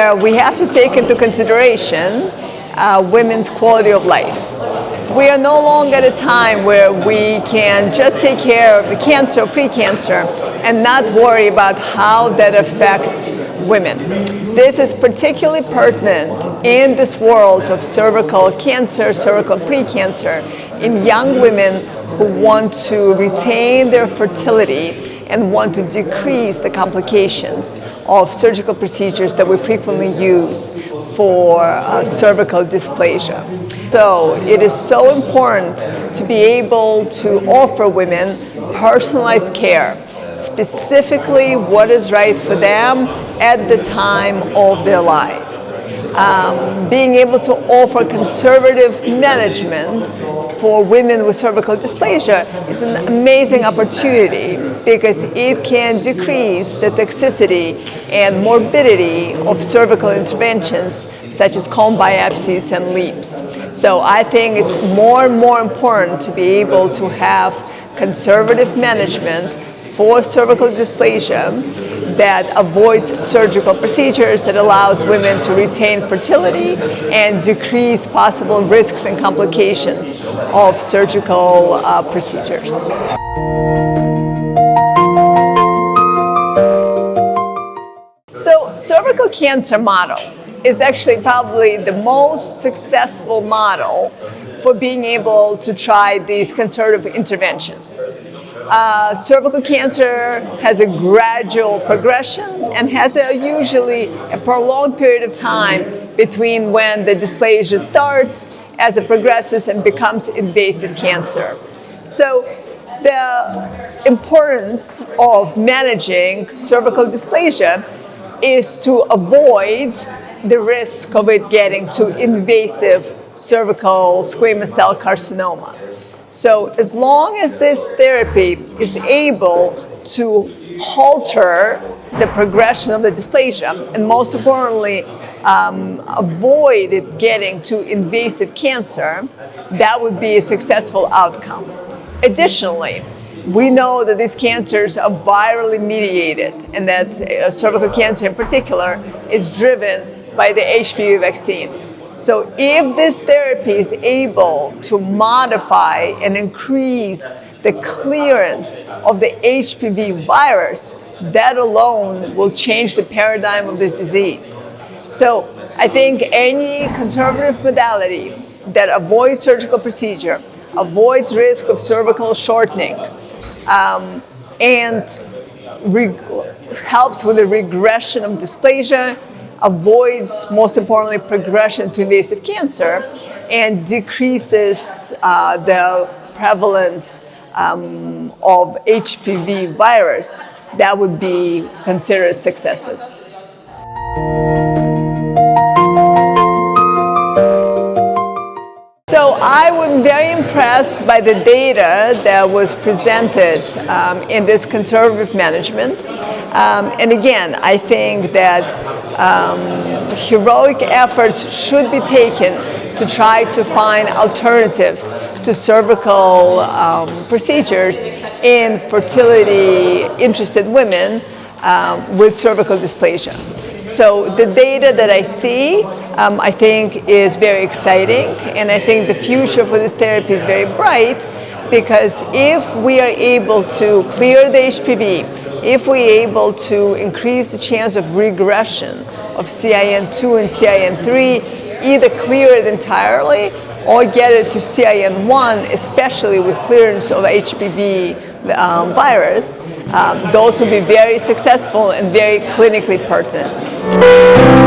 where we have to take into consideration women's quality of life. We are no longer at a time where we can just take care of the cancer or precancer and not worry about how that affects women. This is particularly pertinent in this world of cervical cancer, cervical precancer, in young women who want to retain their fertility and want to decrease the complications of surgical procedures that we frequently use for cervical dysplasia. So it is so important to be able to offer women personalized care, specifically what is right for them at the time of their lives. Being able to offer conservative management for women with cervical dysplasia is an amazing opportunity because it can decrease the toxicity and morbidity of cervical interventions such as comb biopsies and LEEPs. So I think it's more and more important to be able to have conservative management for cervical dysplasia that avoids surgical procedures, that allows women to retain fertility and decrease possible risks and complications of surgical procedures. So cervical cancer model is actually probably the most successful model for being able to try these conservative interventions. Cervical cancer has a gradual progression and has usually a prolonged period of time between when the dysplasia starts as it progresses and becomes invasive cancer. So the importance of managing cervical dysplasia is to avoid the risk of it getting to invasive cervical squamous cell carcinoma. So as long as this therapy is able to alter the progression of the dysplasia and most importantly avoid it getting to invasive cancer, that would be a successful outcome. Additionally, we know that these cancers are virally mediated and that cervical cancer in particular is driven by the HPV vaccine. So if this therapy is able to modify and increase the clearance of the HPV virus, that alone will change the paradigm of this disease. So I think any conservative modality that avoids surgical procedure, avoids risk of cervical shortening, and helps with the regression of dysplasia, avoids, most importantly, progression to invasive cancer, and decreases the prevalence of HPV virus, that would be considered successes. So I was very impressed by the data that was presented in this conservative management. And again, I think that heroic efforts should be taken to try to find alternatives to cervical procedures in fertility-interested women with cervical dysplasia. So the data that I see, I think is very exciting, and I think the future for this therapy is very bright, because if we are able to clear the HPV, if we're able to increase the chance of regression of CIN2 and CIN3, either clear it entirely or get it to CIN1, especially with clearance of HPV virus, those will be very successful and very clinically pertinent.